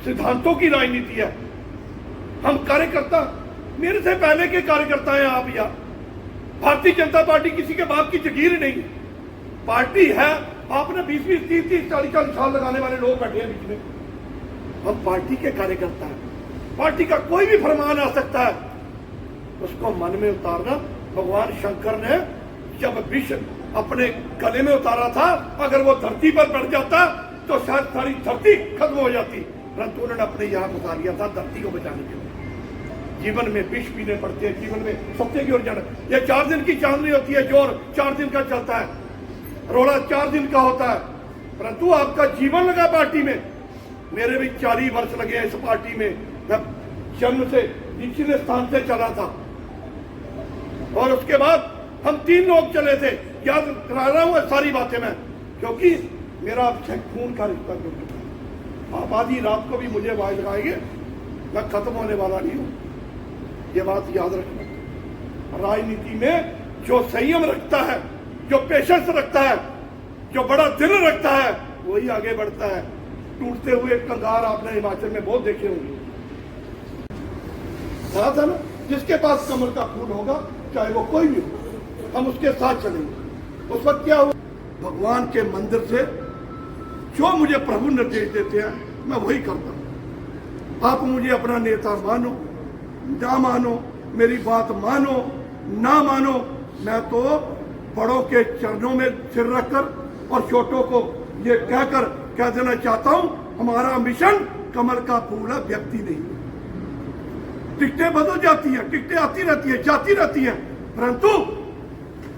सिद्धांतों की राजनीति है। हम कार्यकर्ता, मेरे से पहले के कार्यकर्ता हैं आप या भारतीय जनता पार्टी किसी के बाप की जगीर नहीं है, पार्टी है। आपने 20-20, 30-30, 40-40 साल लगाने वाले लोग बैठे हैं बीच में। हम पार्टी के कार्यकर्ता हैं, पार्टी का कोई भी फरमान आ सकता है, उसको मन में उतारना। भगवान शंकर ने जब विष अपने गले में उतारा था, अगर वो धरती पर बढ़ जाता तो शायद सारी धरती खत्म हो जाती, परंतु उन्होंने अपने यहाँ उतार लिया था धरती को बचाने के लिए। जीवन में विष पीने पड़ते हैं, जीवन में सत्य की ओर जाना। ये 4 दिन की चांदनी होती है, जोर 4 दिन का चलता है, रोड़ा 4 दिन का होता है, परंतु आपका जीवन लगा पार्टी में। मेरे भी 40 वर्ष लगे इस पार्टी में। मैं जन्म से निचले स्थान से चला था और उसके बाद हम 3 लोग चले थे। याद करा रहा हूं सारी बातें मैं, क्योंकि मेरा आपसे खून का रिश्ता जुड़ चुका है। आप आधी रात को भी मुझे आवाज लगाएंगे, मैं खत्म होने वाला नहीं हूं, ये बात याद रखना। राजनीति में जो संयम रखता है, जो पेशेंस रखता है, जो बड़ा दिल रखता है, वही आगे बढ़ता है। टूटते हुए कंगार आपने हिमाचल में बहुत देखे होंगे। कहा था ना, जिसके पास कमल का फूल होगा, चाहे वो कोई भी हो, हम उसके साथ चलेंगे। उस वक्त क्या हुआ, भगवान के मंदिर से जो मुझे प्रभु निर्देश देते हैं मैं वही करता हूं। आप मुझे अपना नेता मानो ना मानो, मेरी बात मानो ना मानो, मैं तो बड़ों के चरणों में सिर रखकर और छोटों को ये कहकर कह देना चाहता हूं, हमारा मिशन कमल का फूल है, व्यक्ति नहीं। टिकटें बदल जाती हैं, टिकटें आती रहती है, जाती रहती हैं, परंतु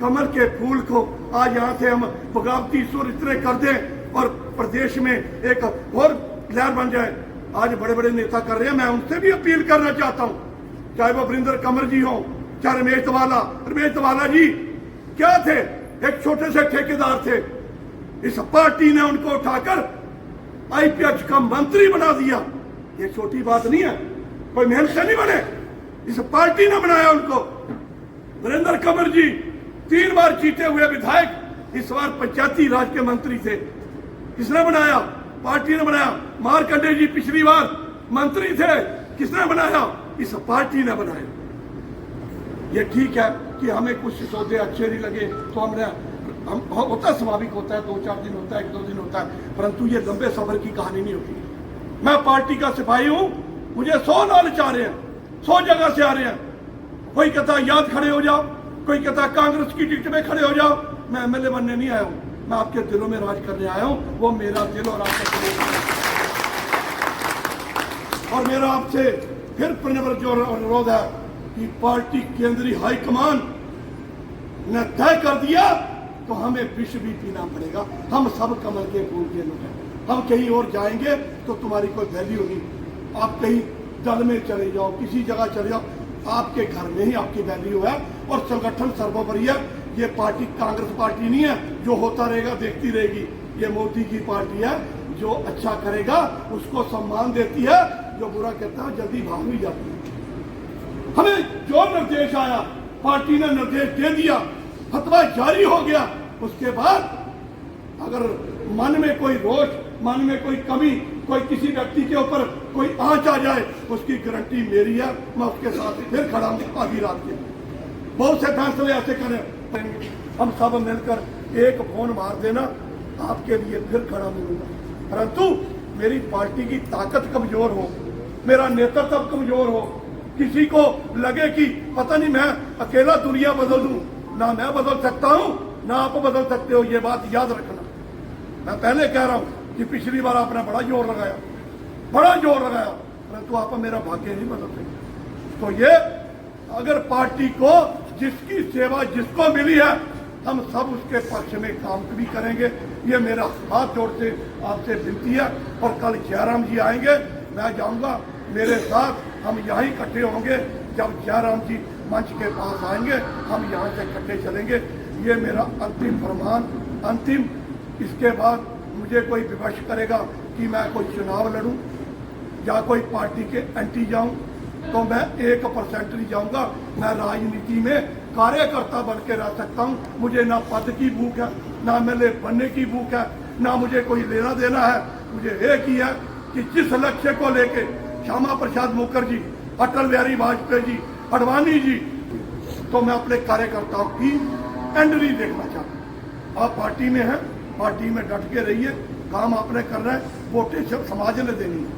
कमल के फूल को आज यहाँ से हम बगावती सुर इतने कर दें और प्रदेश में एक और लहर बन जाए। आज बड़े बड़े नेता कर रहे हैं, मैं उनसे भी अपील करना चाहता हूँ, चाहे वो वरिंदर कंवर जी हो, चाहे रमेश तवाला जी क्या थे, एक छोटे से ठेकेदार थे। इस पार्टी ने उनको उठाकर आईपीएच का मंत्री बना दिया। ये छोटी बात नहीं है, कोई मेहनत से नहीं बने, इस पार्टी ने बनाया उनको। वरिंदर कंवर जी 3 बार जीते हुए विधायक, इस बार पंचायती राज के मंत्री थे। किसने बनाया? पार्टी ने बनाया। मार्कंडे जी पिछली बार मंत्री थे, किसने बनाया? इस पार्टी ने बनाया। ये ठीक है कि हमें कुछ सौदे अच्छे नहीं लगे तो हम होता है, स्वाभाविक होता है, 2-4 दिन होता है, 1-2 दिन होता है, परंतु ये लंबे सफर की कहानी नहीं होती। मैं पार्टी का सिपाही हूं, मुझे 100 लालच आ रहे हैं, 100 जगह से आ रहे हैं। कोई कहता याद खड़े हो जाओ, कोई कहता कांग्रेस की टिकट में खड़े हो जाओ। मैं एमएलए बनने नहीं आया हूं, मैं आपके दिलों में राज करने आया हूं। वो मेरा दिल और आपका दिल, और मेरा आपसे फिर पुनर्विचार और अनुरोध है कि पार्टी केंद्रीय हाईकमान ने तय कर दिया तो हमें विष भी पीना पड़ेगा। हम सब कमल के फूल के लोग हैं, हम कहीं और जाएंगे तो तुम्हारी कोई वैल्यू नहीं। आप कहीं दल में चले जाओ, किसी जगह चले जाओ, आपके घर में ही आपकी वैल्यू है और संगठन सर्वोपरि है। ये पार्टी कांग्रेस पार्टी नहीं है जो होता रहेगा देखती रहेगी। ये मोदी की पार्टी है, जो अच्छा करेगा उसको सम्मान देती है, जो बुरा कहता है जल्दी भाग भी जाती है। हमें जो निर्देश आया, पार्टी ने निर्देश दे दिया, फतवा जारी हो गया, उसके बाद अगर मन में कोई रोष, मन में कोई कमी, कोई किसी व्यक्ति के ऊपर कोई आंच आ जाए, उसकी गारंटी मेरी है, मैं उसके साथ फिर खड़ा हूं आधी रात के। बहुत से फैसले ऐसे करें, हम सब मिलकर एक फोन मार देना, आपके लिए फिर खड़ा मिलूंगा। परंतु मेरी पार्टी की ताकत कमजोर हो, मेरा नेतृत्व कमजोर हो, किसी को लगे कि पता नहीं मैं अकेला दुनिया बदल दूं, ना मैं बदल सकता हूं ना आप बदल सकते हो, ये बात याद रखना। मैं पहले कह रहा हूं कि पिछली बार आपने बड़ा जोर लगाया, परंतु आप मेरा भाग्य नहीं बदल सकते। तो ये अगर पार्टी को जिसकी सेवा जिसको मिली है, हम सब उसके पक्ष में काम भी करेंगे। ये मेरा हाथ जोड़ से आपसे विनती है। और कल जयराम जी आएंगे, मैं जाऊंगा, मेरे साथ हम यहाँ इकट्ठे होंगे। जब जयराम जी मंच के पास आएंगे, हम यहाँ से इकट्ठे चलेंगे। ये मेरा अंतिम फरमान, अंतिम। इसके बाद मुझे कोई विवश करेगा कि मैं कोई चुनाव लड़ूं या कोई पार्टी के एंटी जाऊं, तो मैं 1% नहीं जाऊंगा। मैं राजनीति में कार्यकर्ता बन के रह सकता हूं। मुझे ना पद की भूख है, ना एमएलए बनने की भूख है, ना मुझे कोई लेना देना है। मुझे एक ही है कि जिस लक्ष्य को लेके श्यामा प्रसाद मुखर्जी, अटल बिहारी वाजपेयी जी, अडवाणी जी, तो मैं अपने कार्यकर्ताओं की एंड नहीं देखना चाहता। आप पार्टी में हैं, पार्टी में डट के रहिए, काम आपने करना है, वोटें समाज ने देनी है,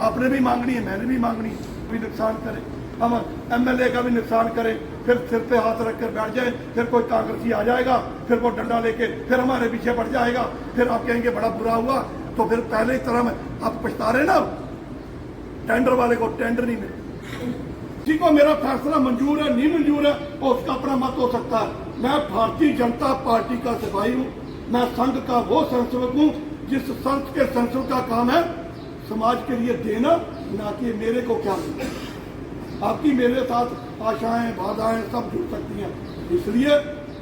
आपने भी मांगनी है, मैंने भी मांगनी है। भी नुकसान करें, हम एमएलए का भी नुकसान करें, फिर सिर पे हाथ रख कर बैठ जाए, फिर कोई कांग्रेसी आ जाएगा, फिर वो डंडा लेके फिर हमारे पीछे पड़ जाएगा, फिर आप कहेंगे बड़ा बुरा हुआ, तो फिर पहले ही तरह में आप पछता रहे ना। टेंडर वाले को टेंडर नहीं मिलता, किसी को मेरा फैसला मंजूर है नहीं मंजूर है वो उसका अपना मत हो सकता है। मैं भारतीय जनता पार्टी का सिपाही हूँ, मैं संघ का वो संसेवक हूँ जिस संघ के संसद का काम है समाज के लिए देना, ना कि मेरे को क्या देना। आपकी मेरे साथ आशाएं बाधाएं सब जुड़ सकती हैं, इसलिए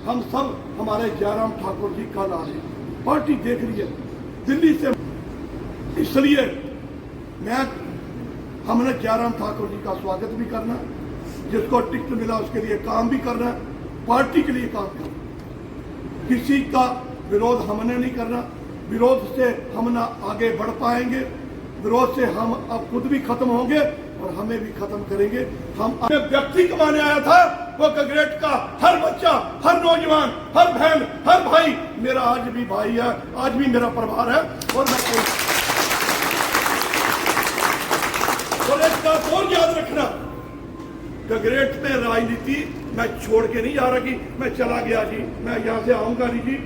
हम सब हमारे जयराम ठाकुर जी कल आ रहे हैं, पार्टी देख रही है दिल्ली से, इसलिए हमने जयराम ठाकुर जी का स्वागत भी करना, जिसको टिकट मिला उसके लिए काम भी करना, पार्टी के लिए काम करना, किसी का विरोध हमने नहीं करना। विरोध से हम ना आगे बढ़ पाएंगे, विरोध से हम अब खुद भी खत्म होंगे और हमें भी खत्म करेंगे। हम अपने व्यक्ति कमाने आया था, वो गगरेट का हर बच्चा, हर नौजवान, हर बहन, हर भाई मेरा आज भी भाई है, आज भी मेरा परिवार है। और मैं एक बात और याद रखना, गगरेट में राजनीति मैं छोड़ के नहीं जा रहा कि मैं चला गया जी, मैं यहाँ से आऊंगा नहीं जी,